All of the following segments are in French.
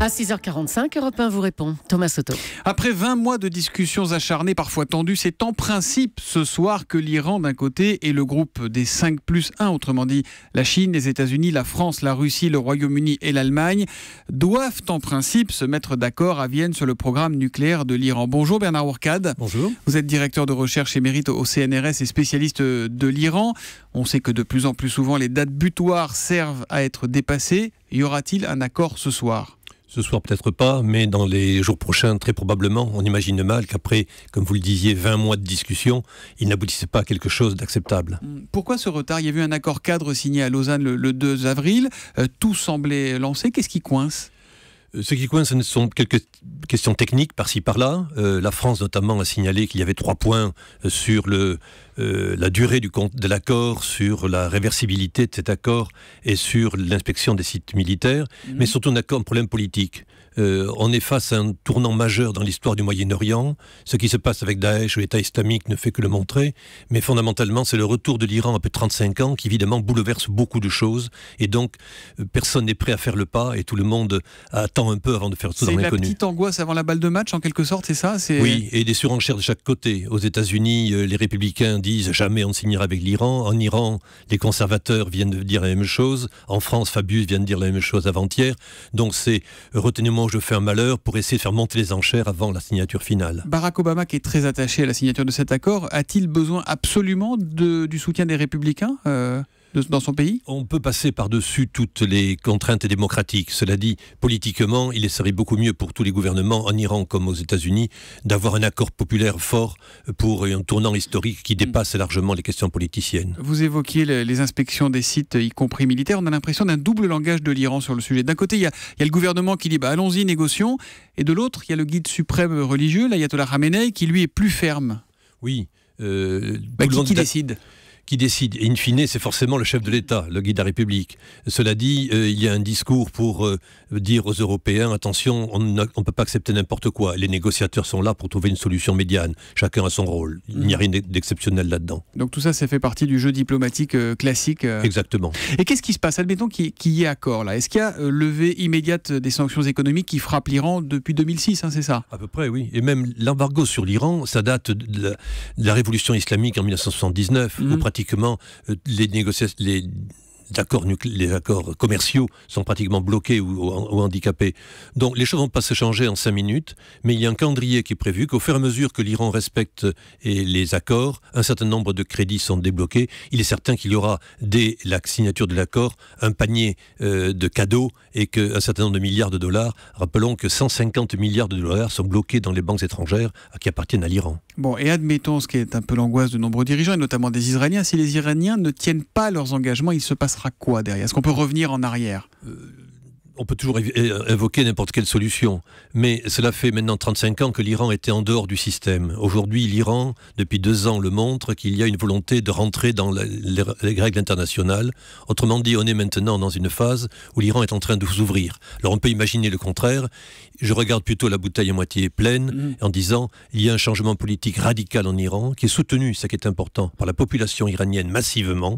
À 6h45, Europe 1 vous répond. Thomas Soto. Après 20 mois de discussions acharnées, parfois tendues, c'est en principe ce soir que l'Iran d'un côté et le groupe des 5+1, autrement dit la Chine, les États-Unis, la France, la Russie, le Royaume-Uni et l'Allemagne, doivent en principe se mettre d'accord à Vienne sur le programme nucléaire de l'Iran. Bonjour Bernard Ourcade. Bonjour. Vous êtes directeur de recherche émérite au CNRS et spécialiste de l'Iran. On sait que de plus en plus souvent les dates butoirs servent à être dépassées. Y aura-t-il un accord ce soir ? Ce soir, peut-être pas, mais dans les jours prochains, très probablement, on imagine mal qu'après, comme vous le disiez, 20 mois de discussion, il n'aboutissait pas à quelque chose d'acceptable. Pourquoi ce retard ? Il y a eu un accord cadre signé à Lausanne le 2 avril. Tout semblait lancé. Qu'est-ce qui coince ? Ce qui coince, ce sont quelques questions techniques par-ci par-là. La France notamment a signalé qu'il y avait 3 points sur la durée de l'accord, sur la réversibilité de cet accord et sur l'inspection des sites militaires, mais surtout un problème politique. On est face à un tournant majeur dans l'histoire du Moyen-Orient. Ce qui se passe avec Daesh ou l'État islamique ne fait que le montrer, mais fondamentalement c'est le retour de l'Iran après 35 ans qui évidemment bouleverse beaucoup de choses, et donc personne n'est prêt à faire le pas et tout le monde attend un peu avant de faire tout dans l'inconnu. C'est la petite angoisse avant la balle de match en quelque sorte, c'est ça ? Oui, et des surenchères de chaque côté. Aux États-Unis, les républicains disent jamais on ne signera avec l'Iran. En Iran, les conservateurs viennent de dire la même chose. En France, Fabius vient de dire la même chose avant-hier. Donc c'est retenez-moi, je fais un malheur, pour essayer de faire monter les enchères avant la signature finale. Barack Obama, qui est très attaché à la signature de cet accord, a-t-il besoin absolument du soutien des républicains dans son pays ? On peut passer par-dessus toutes les contraintes démocratiques. Cela dit, politiquement, il serait beaucoup mieux pour tous les gouvernements, en Iran comme aux États-Unis, d'avoir un accord populaire fort pour un tournant historique qui dépasse largement les questions politiciennes. Vous évoquiez les inspections des sites, y compris militaires. On a l'impression d'un double langage de l'Iran sur le sujet. D'un côté, il y a le gouvernement qui dit allons-y, négocions. Et de l'autre, il y a le guide suprême religieux, l'ayatollah Khamenei, qui lui est plus ferme. Oui. Qui décide ? Qui décide, in fine, c'est forcément le chef de l'État, le guide de la République. Cela dit, il y a un discours pour dire aux Européens, attention, on ne peut pas accepter n'importe quoi. Les négociateurs sont là pour trouver une solution médiane. Chacun a son rôle. Il n'y a rien d'exceptionnel là-dedans. Donc tout ça fait partie du jeu diplomatique classique. Exactement. Et qu'est-ce qui se passe ? Admettons qu'il y ait accord là. Est-ce qu'il y a levée immédiate des sanctions économiques qui frappent l'Iran depuis 2006, c'est ça ? À peu près, oui. Et même l'embargo sur l'Iran, ça date de la révolution islamique en 1979, où pratiquement les accords commerciaux sont pratiquement bloqués ou handicapés. Donc les choses ne vont pas se changer en 5 minutes, mais il y a un calendrier qui est prévu qu'au fur et à mesure que l'Iran respecte les accords, un certain nombre de crédits sont débloqués. Il est certain qu'il y aura, dès la signature de l'accord, un panier de cadeaux et qu'un certain nombre de milliards de dollars. Rappelons que 150 milliards de dollars sont bloqués dans les banques étrangères qui appartiennent à l'Iran. Bon, et admettons ce qui est un peu l'angoisse de nombreux dirigeants, et notamment des Israéliens, si les Iraniens ne tiennent pas leurs engagements, il se passera quoi derrière ? Est-ce qu'on peut revenir en arrière ? On peut toujours évoquer n'importe quelle solution, mais cela fait maintenant 35 ans que l'Iran était en dehors du système. Aujourd'hui, l'Iran, depuis 2 ans, le montre qu'il y a une volonté de rentrer dans les règles internationales. Autrement dit, on est maintenant dans une phase où l'Iran est en train de s'ouvrir. Alors on peut imaginer le contraire. Je regarde plutôt la bouteille à moitié pleine en disant il y a un changement politique radical en Iran qui est soutenu, ça qui est important, par la population iranienne massivement.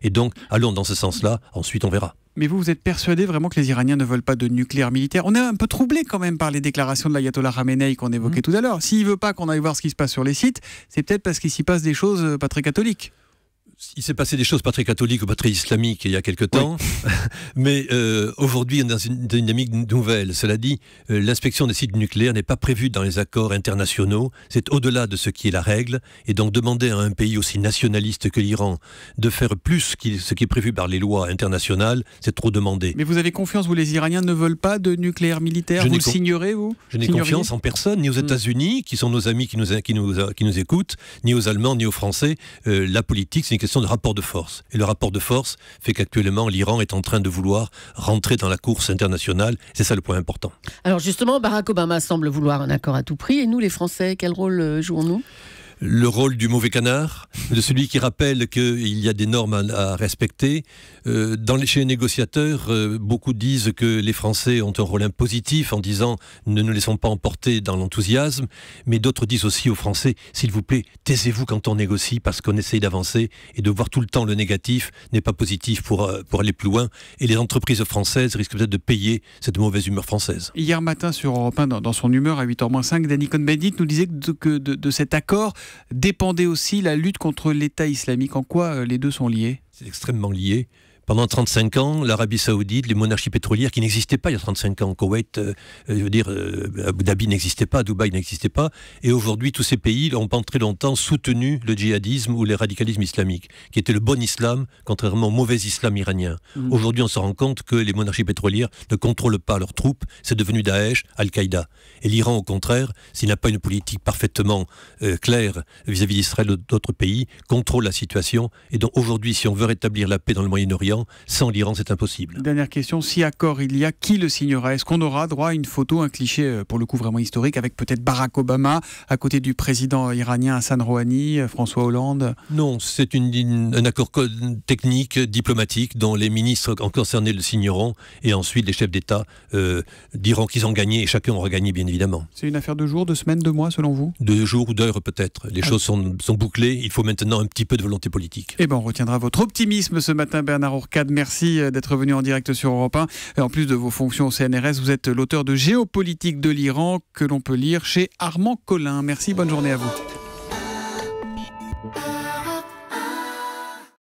Et donc, allons dans ce sens-là, ensuite on verra. Mais vous êtes persuadé vraiment que les Iraniens ne veulent pas de nucléaire militaire ? On est un peu troublé quand même par les déclarations de l'ayatollah Khamenei qu'on évoquait tout à l'heure. S'il ne veut pas qu'on aille voir ce qui se passe sur les sites, c'est peut-être parce qu'il s'y passe des choses pas très catholiques. Il s'est passé des choses pas très catholiques ou pas très islamiques il y a quelque temps, mais aujourd'hui on est dans une dynamique nouvelle. Cela dit, l'inspection des sites nucléaires n'est pas prévue dans les accords internationaux, c'est au-delà de ce qui est la règle, et donc demander à un pays aussi nationaliste que l'Iran de faire plus ce qui est prévu par les lois internationales, c'est trop demandé. Mais vous avez confiance, vous, les Iraniens ne veulent pas de nucléaire militaire ? Vous le signerez, vous ? Je n'ai confiance en personne, ni aux États-Unis, qui sont nos amis qui nous écoutent, ni aux Allemands, ni aux Français. La politique, c'est une question de rapport de force. Et le rapport de force fait qu'actuellement, l'Iran est en train de vouloir rentrer dans la course internationale. C'est ça le point important. Alors justement, Barack Obama semble vouloir un accord à tout prix. Et nous, les Français, quel rôle jouons-nous ? le rôle du mauvais canard, de celui qui rappelle qu'il y a des normes à respecter. Chez les négociateurs, beaucoup disent que les Français ont un rôle impositif en disant ne nous laissons pas emporter dans l'enthousiasme, mais d'autres disent aussi aux Français, s'il vous plaît, taisez-vous quand on négocie parce qu'on essaye d'avancer et de voir tout le temps le négatif n'est pas positif pour aller plus loin. Et les entreprises françaises risquent peut-être de payer cette mauvaise humeur française. Hier matin sur Europe 1, dans son humeur à 8h-5, Danny Cohn-Bendit nous disait que de cet accord dépendait aussi la lutte contre l'État islamique. En quoi les deux sont liés ? C'est extrêmement lié. Pendant 35 ans, l'Arabie Saoudite, les monarchies pétrolières qui n'existaient pas il y a 35 ans, Koweït, Abu Dhabi n'existait pas, Dubaï n'existait pas, et aujourd'hui tous ces pays ont pendant très longtemps soutenu le djihadisme ou le radicalisme islamique, qui était le bon islam, contrairement au mauvais islam iranien. Aujourd'hui on se rend compte que les monarchies pétrolières ne contrôlent pas leurs troupes, c'est devenu Daesh, Al-Qaïda. Et l'Iran au contraire, s'il n'a pas une politique parfaitement claire vis-à-vis d'Israël ou d'autres pays, contrôle la situation, et donc aujourd'hui si on veut rétablir la paix dans le Moyen-Orient, sans l'Iran, c'est impossible. Dernière question, si accord il y a, qui le signera ? Est-ce qu'on aura droit à une photo, un cliché pour le coup vraiment historique, avec peut-être Barack Obama à côté du président iranien Hassan Rouhani, François Hollande ? Non, c'est un accord technique, diplomatique, dont les ministres concernés le signeront, et ensuite les chefs d'État diront qu'ils ont gagné, et chacun aura gagné bien évidemment. C'est une affaire de jours, de semaines, de mois selon vous ? De jours ou d'heures peut-être. Les choses sont bouclées, il faut maintenant un petit peu de volonté politique. Eh bien on retiendra votre optimisme ce matin, Bernard Orcade. Merci d'être venu en direct sur Europe 1. Et en plus de vos fonctions au CNRS, vous êtes l'auteur de Géopolitique de l'Iran que l'on peut lire chez Armand Collin. Merci, bonne journée à vous.